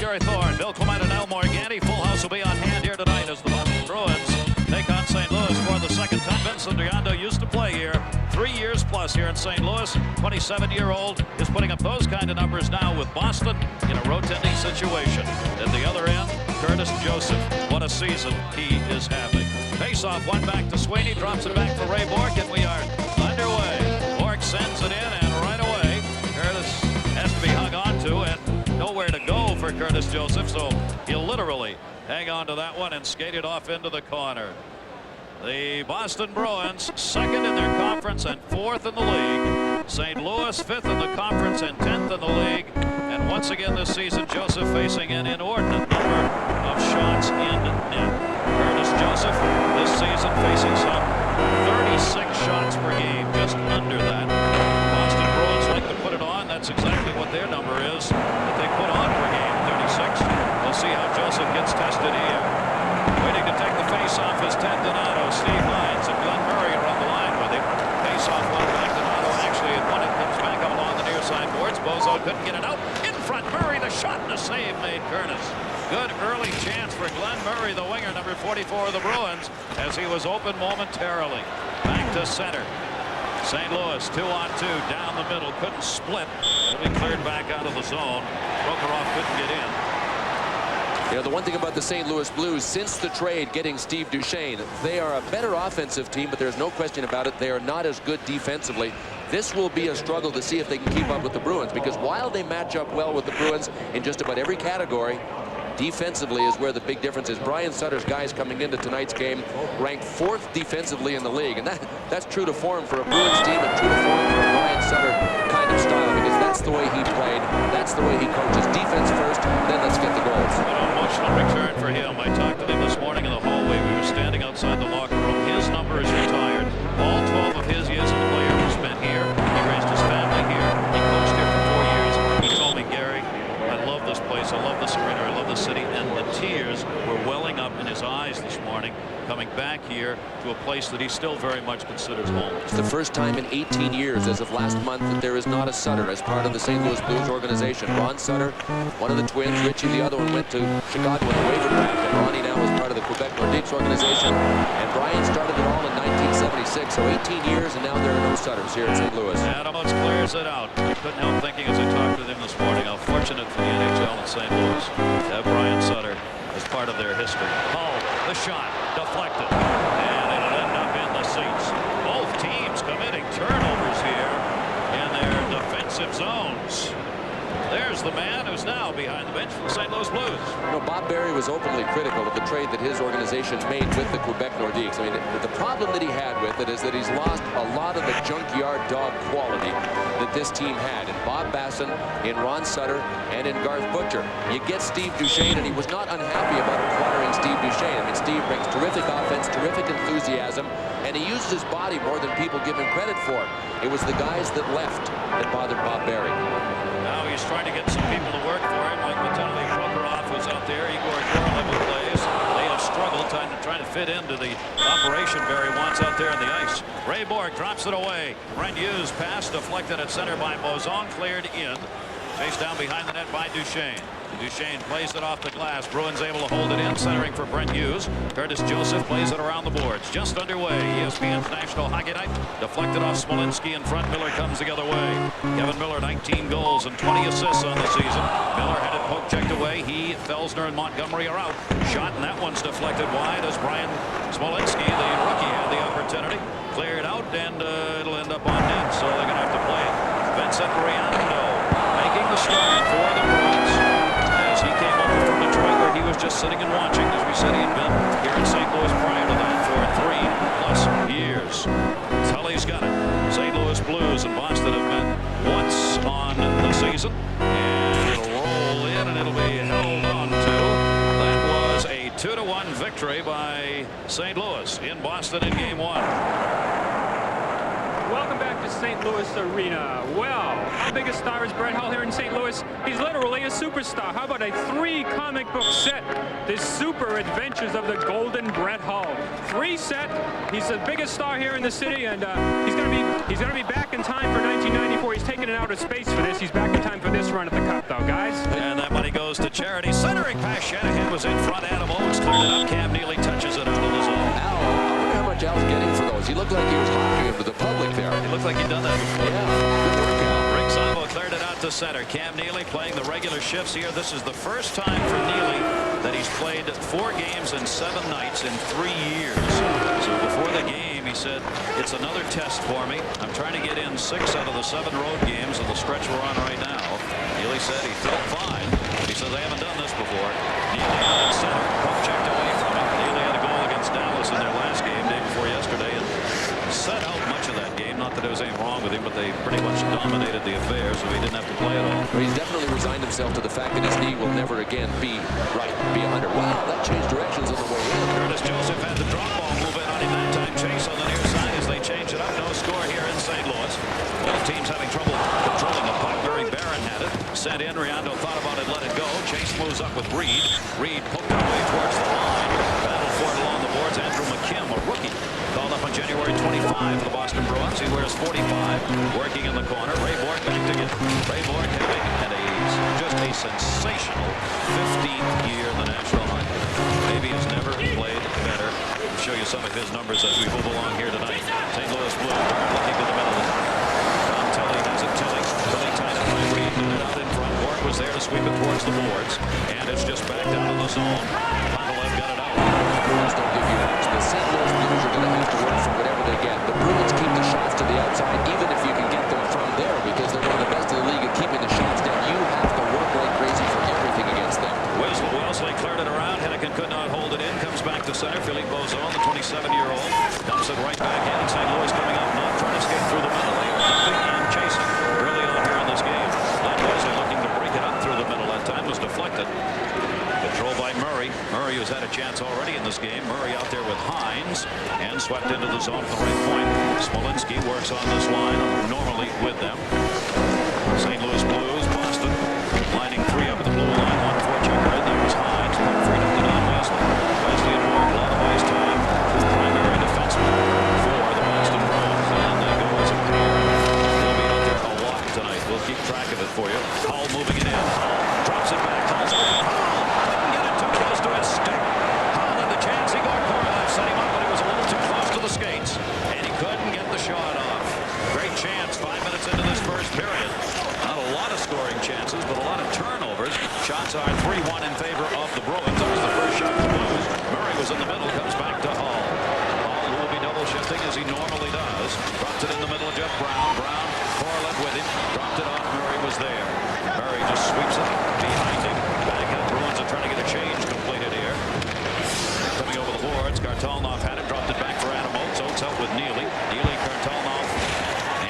Gary Thorne, Bill Clement, and Al Morganti. Full house will be on hand here tonight as the Boston Bruins take on St. Louis for the second time. Vincent D'Ando used to play here 3 years plus here in St. Louis. 27-year-old is putting up those kind of numbers now with Boston in a rotating situation. At the other end, Curtis Joseph. What a season he is having. Face-off, one back to Sweeney, drops it back for Ray Bourque, and we are underway. Bourque sends it in, and right away, Curtis has to be hung on to, and nowhere to go for Curtis Joseph, so he'll literally hang on to that one and skate it off into the corner. The Boston Bruins, second in their conference and fourth in the league. St. Louis, fifth in the conference and 10th in the league. And once again this season, Joseph facing an inordinate number of shots in net. Curtis Joseph this season facing some 36 shots per game, just under that. Boston Bruins like to put it on. That's exactly what their number is that they put on per game, 36. We'll see how Joseph gets tested here. Waiting to take the face-off is Ted Donato. Steve Hines and Glenn Murray are on the line with him. Face-off one back. Donato actually had won it. Comes back up along the near side boards. Bozo couldn't get it out. In front, Murray, the shot and the save made Curtis. Good early chance for Glenn Murray, the winger, number 44 of the Bruins, as he was open momentarily. Back to center. St. Louis, 2-on-2, down the middle, couldn't split. It'll be cleared back out of the zone. Prokhorov couldn't get in. You know, the one thing about the St. Louis Blues, since the trade getting Steve Duchesne, they are a better offensive team, but there's no question about it. They are not as good defensively. This will be a struggle to see if they can keep up with the Bruins, because while they match up well with the Bruins in just about every category, defensively is where the big difference is. Brian Sutter's guys coming into tonight's game ranked 4th defensively in the league, and that's true to form for a Bruins team and true to form for a Brian Sutter kind of style, because that's the way he played, that's the way he coaches. Defense first, then let's get the goals. An emotional return for him. I talked to him this morning in the hallway. We were standing outside the locker room. His number is retired. All 12 of his years as a player were spent here. He raised his family here. He coached here for 4 years. He told me, Gary, I love this place. I love this arena. I love the city. And the tears were welling up in his eyes this morning, coming back here to a place that he still very much considers home. It's the first time in 18 years as of last month that there is not a Sutter as part of the St. Louis Blues organization. Ron Sutter, one of the twins, Richie the other one, went to Chicago in the waiver draft, and Ronnie now is part of the Quebec Nordiques organization, and Brian started it all in 1976, so 18 years, and now there are no Sutters here in St. Louis. Adams clears it out. I couldn't help thinking as I talked with him this morning how fortunate for the NHL in St. Louis to have Brian Sutter as part of their history. Hull, the shot, deflected, and it'll end up in the seats. Both teams committing turnovers here in their defensive zones. There's the man who's now behind the bench for the St. Louis Blues. You know, Bob Barry was openly critical of the trade that his organization made with the Quebec Nordiques. I mean, the problem that he had with it is that he's lost a lot of the junkyard dog quality that this team had in Bob Basson, in Ron Sutter, and in Garth Butcher. You get Steve Duchesne, and he was not unhappy about acquiring Steve Duchesne. I mean, Steve brings terrific offense, terrific enthusiasm, and he uses his body more than people give him credit for. It was the guys that left that bothered Bob Barry. Now he's trying to get some people to work for him, like Vitaly Prokhorov, who's out there. Igor Korolev plays. They have struggled trying to fit into the operation Barry wants out there on the ice. Ray Bourque drops it away. Brent Hughes pass deflected at center by Bozon, cleared in. Chased down behind the net by Duchesne. Duchesne plays it off the glass. Bruins able to hold it in, centering for Brent Hughes. Curtis Joseph plays it around the boards. Just underway. ESPN's National Hockey Night. Deflected off Smolinski in front. Miller comes the other way. Kevin Miller, 19 goals and 20 assists on the season. Miller had it poke checked away. He, Felsner, and Montgomery are out. Shot, and that one's deflected wide as Brian Smolinski, the rookie, had the opportunity. Cleared out, and it'll end up on net, so they're going to have to play it. Vincent D'Ando making the start for the Bruins. As he came over from Detroit, where he was just sitting and watching. As we said, he'd been here in St. Louis prior to that for 3+ years. Tully's got it. St. Louis Blues and Boston have met once on the season. And it'll roll in, and it'll be held on to. That was a 2-1 victory by St. Louis in Boston in Game 1. Welcome back to to St. Louis Arena. Well, how big a star is Brett Hull here in St. Louis? He's literally a superstar. How about a 3 comic book set? The Super Adventures of the Golden Brett Hull. 3 set. He's the biggest star here in the city, and he's gonna be back in time for 1994. He's taking it out of space for this. He's back in time for this run at the Cup, though, guys. And that money goes to charity. Centering pass. Shanahan was in front. Adam Oates cleared it up. Cam Neely touches it out of the zone. Al, I wonder how much Al's getting for those. He looked like he was hawking him to the public there. It looked like he'd done that before. Yeah, good work, Al. Rick Zabo cleared it out to center. Cam Neely playing the regular shifts here. This is the first time for Neely that he's played 4 games in 7 nights in 3 years. So before the game, he said, it's another test for me. I'm trying to get in 6 out of the 7 road games in the stretch we're on right now. Neely said he felt fine. He says, I haven't done this before. Neely out at center. Puck checked away from him. Neely had a goal against Dallas in their last game, day before yesterday, and set out much of that game. Not that there was anything wrong with him, but they pretty much dominated the affair, so he didn't have to play at all. Well, he's definitely resigned himself to the fact that his knee will never again be 100. Wow, that changed directions on the way in. Curtis Joseph had the drop ball move in on him that time. Chase on the near side as they change it up. No score here in St. Louis. Both teams having trouble controlling the puck. Barry Barron had it. Sent in. Riando thought about it, let it go. Chase moves up with Reed. Reed poked her way towards the line. Battle for it along the boards. Andrew McKim, a rookie, called up on January 25 for the Boston Bruins. He wears 45. Working in the corner. Ray Bork back to get. Ray Bork having had just a sensational 15th year in the National Hockey. Maybe he's never played better. I'll show you some of his numbers as we move along here tonight. St. Louis Blues looking to the middle. Tom Tully has it. Tully tied up by Reed. Got it out in front. Bork was there to sweep it towards the boards. And it's just back down in the zone. Pavelev got it out. The Bruins don't give you much. The St. Louis Blues are going to have to work for whatever they get. The Bruins keep the shots to the outside, even if you can get them from there, because they're one of the best in the league at keeping the shots down. You have to work like crazy for everything against them. Wellesley cleared it around. Hennigan could not hold it in. Comes back to center. Philippe Bozon, the 27-year-old, dumps it right back in. St. Louis coming up, not trying to skate through the middle. They are dumping and chasing early on here in this game. Len Wesley looking to break it up through the middle. That time was deflected. Control by Murray. Murray, who's had a chance already in this game. Murray out there with Hines and swept into the zone from the right point. Smolinski works on this line, normally with them. St. Louis Blues, Boston, lining 3 up at the blue line. 1 for checker. There was Hines. Puck freedom to Don Wesley. Wesley and Bork, a lot of ice time. Primary defenseman for the Boston Bruins. And they go as a pair. They'll be out there a lot tonight. We'll keep track of it for you. Hull moving it in. Drops it back. Hull's on. Couldn't get it too close to his stick. Hull had the chance. Igor Korolev set him up, but he was a little too close to the skates. And he couldn't get the shot off. Great chance 5 minutes into this first period. Not a lot of scoring chances, but a lot of turnovers. Shots are 3-1 in favor of the Bruins. That was the first shot to Blues. Murray was in the middle, comes back to Hull. Hull will be double shifting as he normally does. Dropped it in the middle of Jeff Brown. Brown, Korolev with him. Dropped it off. Murray was there. Murray just sweeps it behind him. Back up. Bruins are trying to get a change completed here. Coming over the boards. Kartalnov had it. Dropped it back for Adam Oates. Oates out with Neely. Neely, Kartalnov,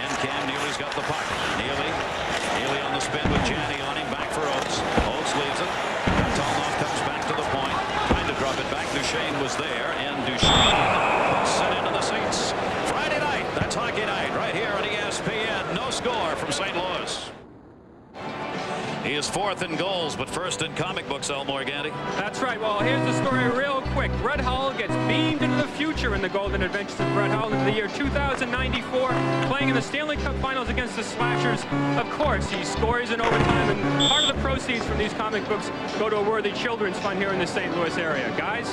and Cam Neely's got the puck. Neely on the spin with Janney on him. Back for Oates. Oates leaves it. Kartalnov comes back to the point. Trying to drop it back. Duchesne was there. And Duchesne sent into the seats. Friday night. That's hockey night right here on ESPN. No score from St. Louis. He is 4th in goals, but 1st in comic books, Al Morganti. That's right. Well, here's the story real quick. Brett Hull gets beamed into the future in the Golden Adventures of Brett Hull into the year 2094, playing in the Stanley Cup Finals against the Slashers. Of course, he scores in overtime, and part of the proceeds from these comic books go to a worthy children's fund here in the St. Louis area. Guys?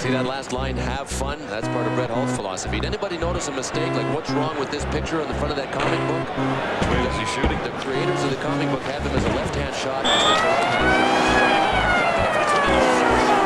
See that last line, have fun? That's part of Brett Hull's philosophy. Did anybody notice a mistake? Like, what's wrong with this picture on the front of that comic book? Wait, is he shooting? The creators of the comic book have him as a left-hand shot.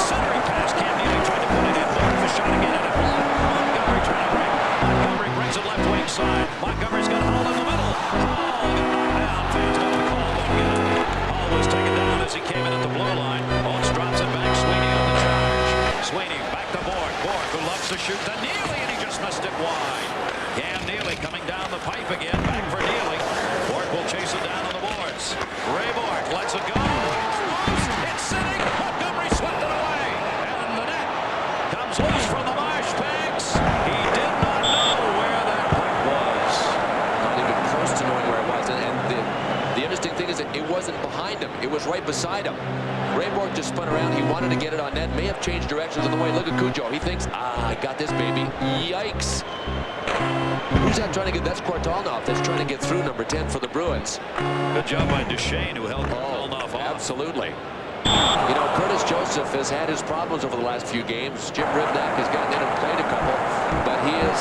Centering pass. Cam Neely tried to put it in. The shot again at it. Montgomery trying to break. Montgomery brings it left wing side. Montgomery's got Hull in the middle. Hull got knocked down. Fans got the call. Don't get it. Hull was taken down as he came in at the blue line. Oates drops it back. Sweeney on the charge. Sweeney back to Bork. Bork, who loves to shoot, to Neely, and he just missed it wide. Cam Neely coming down the pipe again. Back for Neely. Bork will chase it down on the boards. Ray Bork lets it go. It's sitting. Montgomery swept it away. And the net comes loose from the marsh bags. He did not know where that puck was. behind him. It was right beside him. Rayborg just spun around. He wanted to get it on net. May have changed directions on the way. Look at Cujo. He thinks, I got this, baby. Yikes. Who's that trying to get? That's Kvartalnov that's trying to get through number 10 for the Bruins. Good job by Duchesne, who held Kvartalnov off. Absolutely. You know, Curtis Joseph has had his problems over the last few games. Jim Rivnak has gotten in and played a couple, but he is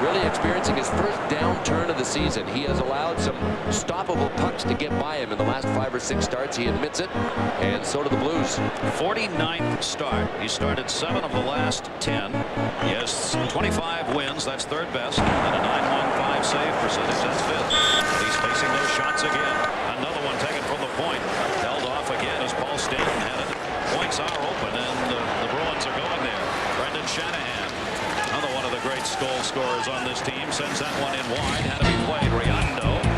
really experiencing his first downturn of the season. He has allowed some stoppable pucks to get by him in the last 5 or 6 starts. He admits it, and so do the Blues. 49th start. He started 7 of the last 10. He has 25 wins. That's third best. And a .915 save percentage. That's fifth. And he's facing those shots again. Another one taken from the point. Held off again as Paul Stanton had it. Points are open, and the Bruins are going there. Brendan Shanahan, another one of the great goal scorers on this team, sends that one in wide. Had to be played. Riondo